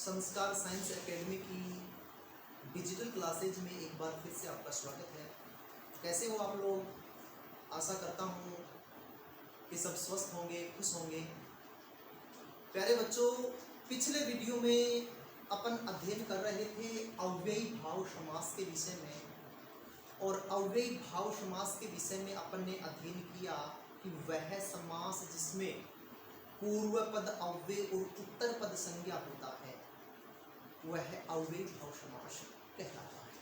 संस्कार science academy की digital classes में एक बार फिर से आपका स्वागत है। कैसे हो आप लोग? आशा करता हूँ कि सब स्वस्थ होंगे, खुश होंगे। प्यारे बच्चों, पिछले वीडियो में अपन अध्ययन कर रहे थे अव्ययी भाव समास के विषय में, और अव्ययी भाव समास के विषय में अपन ने अध्ययन किया कि वह समास जिसमें पूर्व पद अव्यय और उत्तर पद संज्ञा होता है वह अव्ययी भाव समास कहलाता है।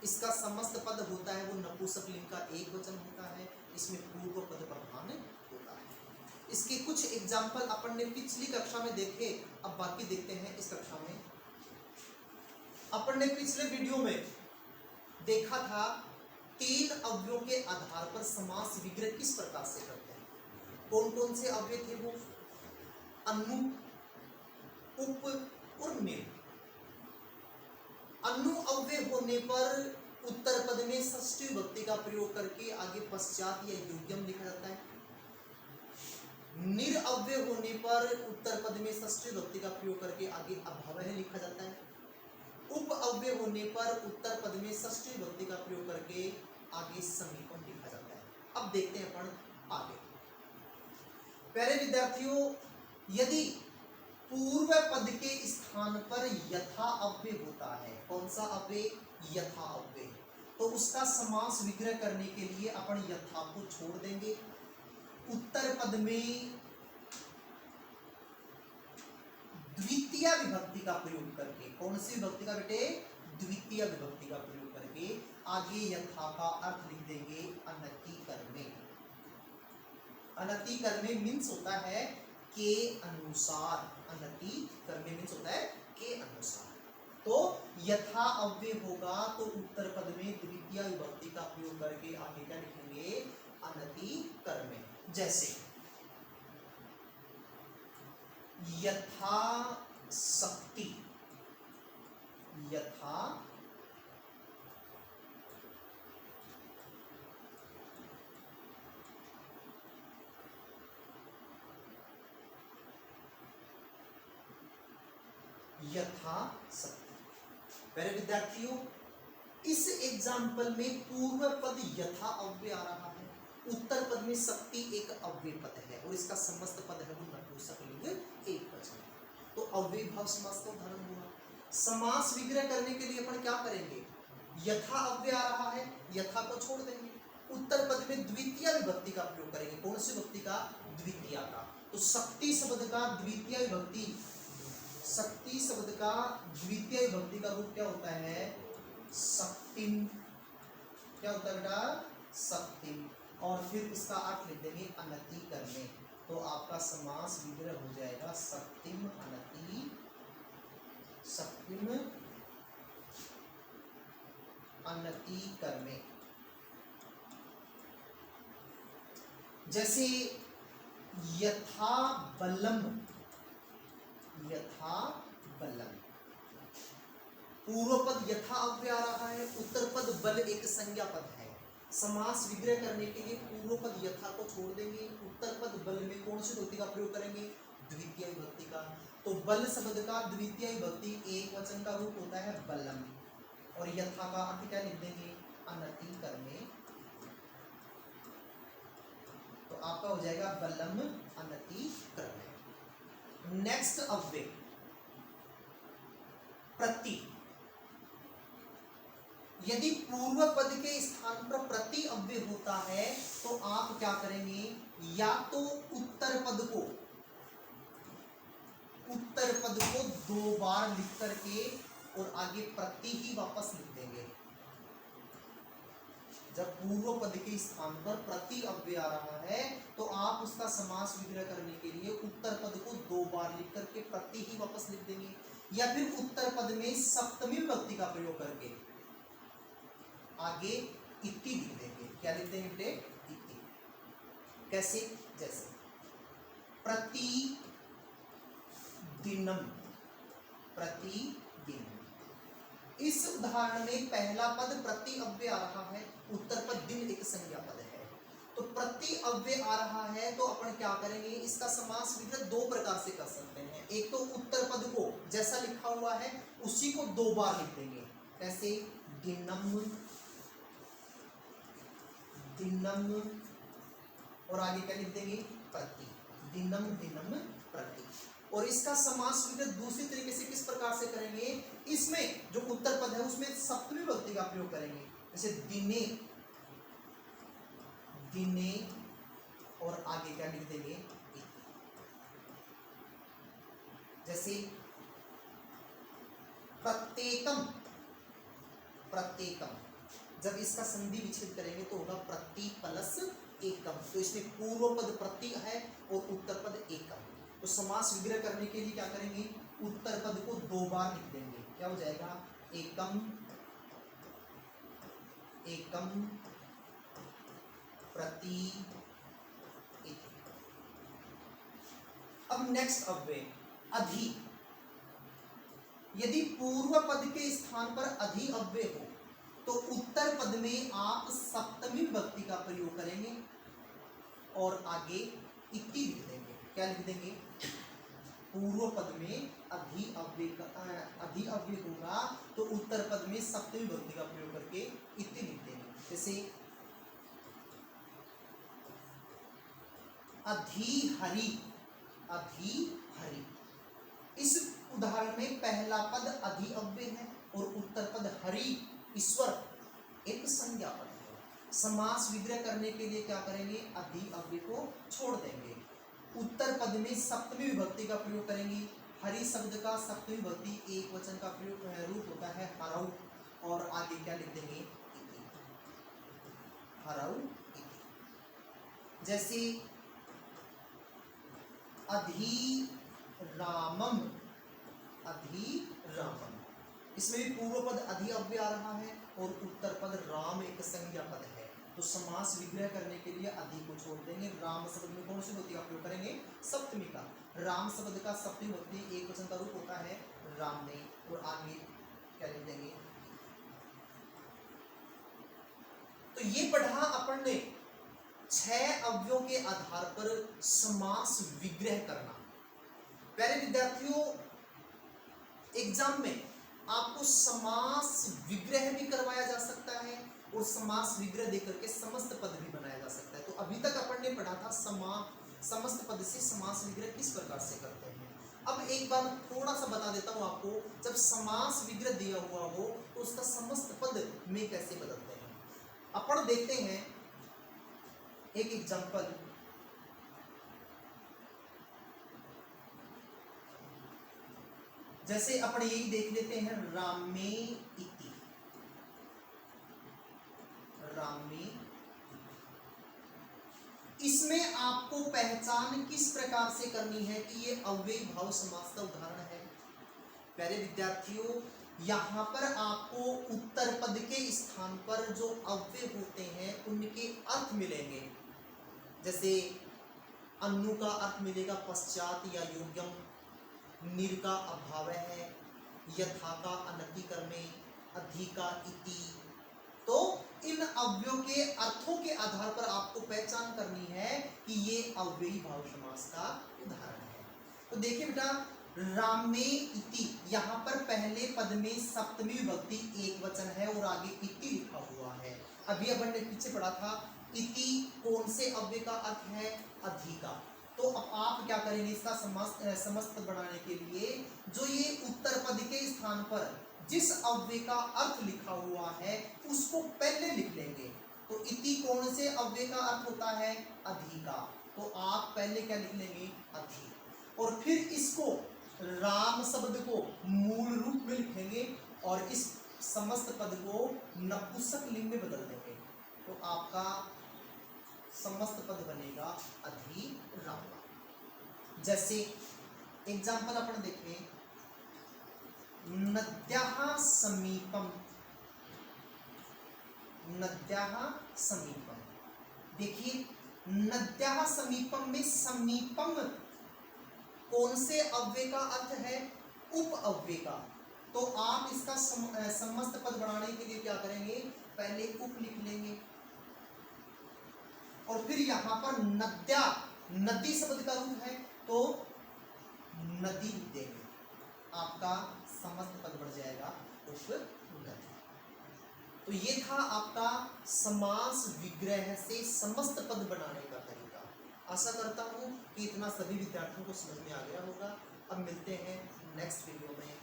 इसका समस्त पद होता है वो नपुंसकलिंग का एक वचन होता है। इसमें पूर्व पद प्रधान होता है। इसके कुछ एग्जाम्पल अपन ने पिछली कक्षा में देखे, अब बाकी देखते हैं इस कक्षा में। अपन ने पिछले वीडियो में देखा था तीन अव्ययों के आधार पर समास विग्रह किस प्रकार से करते हैं। कौन कौन से अव्यय थे वो? अनु, उप और निर। अनु अव्यय होने पर उत्तर पद में षष्ठी विभक्ति का प्रयोग करके आगे पश्चात या योग्यम लिखा जाता है। निर अव्यय होने पर उत्तर पद में षष्ठी विभक्ति का प्रयोग करके आगे अभवः लिखा जाता है। उप अव्यय होने पर उत्तर पद में षष्ठी विभक्ति का प्रयोग करके आगे समीपम लिखा जाता है। अब देखते हैं अपन आगे। प्यारे विद्यार्थियों, यदि पूर्व पद के स्थान पर यथा अव्यय होता है, कौन सा अव्यय? यथा अव्यय, तो उसका समास विग्रह करने के लिए अपन यथा को छोड़ देंगे। उत्तर पद में द्वितीय विभक्ति का प्रयोग करके, कौन सी विभक्ति का बेटे? द्वितीय विभक्ति का प्रयोग करके आगे यथा का अर्थ लिख देंगे अनतिकर्मे। अनतिकर्मे मीन्स होता है के अनुसार। अनतिकर्मे मीन्स होता है के अनुसार। तो यथा अव्यय होगा तो उत्तर पद में द्वितीय विभक्ति का प्रयोग करके आगे क्या लिखेंगे? अनतिकर्मे। जैसे यथा शक्ति, यथा यथा शक्ति। मेरे विद्यार्थियों, इस एग्जाम्पल में पूर्व पद यथा अव्यय आ रहा है, उत्तर पद में शक्ति एक अव्यय पद है और इसका समस्त पद है वो नपुंसकलिंग एक वचन। तो अव्ययी भाव समास का उदाहरण हुआ। समास विग्रह करने के लिए अपन क्या करेंगे? यथा अव्यय आ रहा है, यथा को छोड़ देंगे। उत्तर पद में द्वितीय विभक्ति का प्रयोग करेंगे। कौन सी विभक्ति का? द्वितीय का। तो शक्ति शब्द का द्वितीय विभक्ति, शक्ति शब्द का द्वितीय विभक्ति का रूप क्या होता है? शक्तिम। क्या होता है बेटा? शक्तिम। और फिर उसका अर्थ लिख देंगे अनतिकर्मे। तो आपका समास विग्रह हो जाएगा शक्तिम अनति, शक्तिम अनतिकर्मे। जैसे यथा बलम, यथा बलम। पूर्व पद यथा अव्यय आ रहा है, उत्तर पद बल एक संज्ञा पद है। समास विग्रह करने के लिए पूर्व पद यथा को छोड़ देंगे। उत्तर पद बल में कौन सी विभक्ति का प्रयोग करेंगे? द्वितीय विभक्ति का। तो बल शब्द का द्वितीय विभक्ति एक वचन का रूप होता है बलम, और यथा का अर्थ क्या लिख देंगे? अनतिकर्मे। तो आपका हो जाएगा बलम अनतिकर्मे। नेक्स्ट अव्यय प्रति। यदि पूर्व पद के स्थान पर प्रति अव्यय होता है तो आप क्या करेंगे? या तो उत्तर पद को दो बार लिख करके और आगे प्रति ही वापस लिख देंगे। जब पूर्व पद के स्थान पर प्रति अव्यय आ रहा है तो आप उसका समास विग्रह करने के लिए उत्तर पद को दो बार लिख करके प्रति ही वापस लिख देंगे, या फिर उत्तर पद में सप्तमी विभक्ति का प्रयोग करके आगे इति लिख देंगे। क्या लिख देंगे बेटे? इति। कैसे? जैसे प्रति दिनम, प्रति दिन। इस उदाहरण में पहला पद प्रति अव्यय आ रहा है, उत्तर पद दिन एक संज्ञा पद है। तो प्रति अव्यय आ रहा है तो अपन क्या करेंगे? इसका समास विग्रह दो प्रकार से कर सकते हैं। एक तो उत्तर पद को जैसा लिखा हुआ है उसी को 2 बार लिख देंगे। कैसे? दिनम, दिनम, और आगे क्या लिख देंगे? प्रति। दिनम दिनम प्रति। और इसका समास विग्रह दूसरी तरीके से किस प्रकार से करेंगे? इसमें जो उत्तर पद है उसमें सप्तमी विभक्ति का प्रयोग करेंगे। जैसे दिने, दिने, और आगे क्या लिख देंगे? जैसे प्रत्येकम, प्रत्येकम, जब इसका संधि विच्छेद करेंगे तो होगा प्रति प्लस एकम। तो इसमें पूर्व पद प्रति है और उत्तर पद एकम। तो समास विग्रह करने के लिए क्या करेंगे? उत्तर पद को 2 बार लिख देंगे। क्या हो जाएगा? एकम, एकम, प्रति, एक। अब नेक्स्ट अव्यय अधि। यदि पूर्व पद के स्थान पर अधि अव्यय हो तो उत्तर पद में आप सप्तमी विभक्ति का प्रयोग करेंगे और आगे इति लिख देंगे। क्या लिख देंगे? पूर्व पद में अधि अव्यय होगा तो उत्तर पद में सप्तमी विभक्ति का प्रयोग करके इति लिख देंगे। जैसे अधि हरि, अधि हरि। इस उदाहरण में पहला पद अधि अव्यय है और उत्तर पद हरि ईश्वर एक संज्ञा पद है। समास विग्रह करने के लिए क्या करेंगे? अधि अव्यय को छोड़ देंगे। उत्तर पद में सप्तमी विभक्ति का प्रयोग करेंगे। हरि शब्द का सप्तमी विभक्ति एक वचन का प्रयोग रूप होता है हरऊ, और आगे क्या लिख देंगे? इति, हरऊ इति। जैसे अधि रामम, अधि रामम। इसमें भी पूर्व पद अधि अव्यय आ रहा है और उत्तर पद राम एक संज्ञा पद है। तो समास विग्रह करने के लिए अधि को छोड़ देंगे। राम शब्द में कौन सी विभक्ति का प्रयोग करेंगे? सप्तमी का। राम शब्द का सप्तमी विभक्ति एक वचन का रूप होता है राम ने, और आगे क्या लिख देंगे? तो ये पढ़ा अपन ने 6 अवयवों के आधार पर समास विग्रह करना। प्यारे विद्यार्थियों, एग्जाम में आपको समास विग्रह भी करवाया जा सकता है और समास विग्रह देकर के समस्त पद भी बनाया जा सकता है। तो अभी तक अपन ने पढ़ा था समस्त पद से समास विग्रह किस प्रकार से करते हैं। अब एक बार थोड़ा सा बता देता हूं आपको, जब समास विग्रह दिया हुआ हो तो उसका समस्त पद में कैसे बदलते हैं। अपन देखते हैं एक एग्जाम्पल। जैसे अपन यही देख लेते हैं, रामे इति, रामे। इसमें आपको पहचान किस प्रकार से करनी है कि ये अव्ययी भाव समास का उदाहरण है। प्यारे विद्यार्थियों, यहां पर आपको उत्तर पद के स्थान पर जो अव्यय होते हैं उनके अर्थ मिलेंगे। जैसे अन्नु का अर्थ मिलेगा पश्चात या योग्यम, निर का अभाव है, यथा का अनतिकर्मे, अधि का इति। तो इन अव्ययों के अर्थों के आधार पर आपको पहचान करनी है कि ये अव्ययी भाव समास का उदाहरण है। तो देखिए बेटा, रामे इति, यहाँ पर पहले पद में सप्तमी विभक्ति एक वचन है और आगे इति लिखा हुआ है। अभी अपन ने पीछे पढ़ा था इति कौन से अव्यय का अर्थ है? अधि का। तो अब आप क्या करेंगे? इसका समस्त पद बनाने के लिए जो ये उत्तर पद के स्थान पर जिस अव्यय का अर्थ लिखा हुआ है उसको पहले लिख लेंगे। तो इति कौन से अव्यय का अर्थ होता है? अधि का। तो आप पहले क्या लिख लेंगे? अधि। और फिर इसको राम शब्द को मूल रूप में लिखेंगे और इस समस्त पद को नपुंसक लिंग में बदल देंगे। तो आपका समस्त पद बनेगा अधि राम। जैसे एग्जाम्पल अपन देखें, नद्याः समीपम, नद्याः समीपम। देखिए, नद्याः समीपम में समीपम कौन से अव्यय का अर्थ है? उप अव्यय का। तो आप इसका समस्त पद बनाने के लिए क्या करेंगे? पहले उप लिख लेंगे और फिर यहां पर नद्या, नदी शब्द का रूप है तो नदी लिख देंगे। आपका समस्त पद बढ़ जाएगा उपगति। तो ये था आपका समास विग्रह से समस्त पद बनाने का तरीका। आशा करता हूँ कि इतना सभी विद्यार्थियों को समझ में आ गया होगा। अब मिलते हैं नेक्स्ट वीडियो में।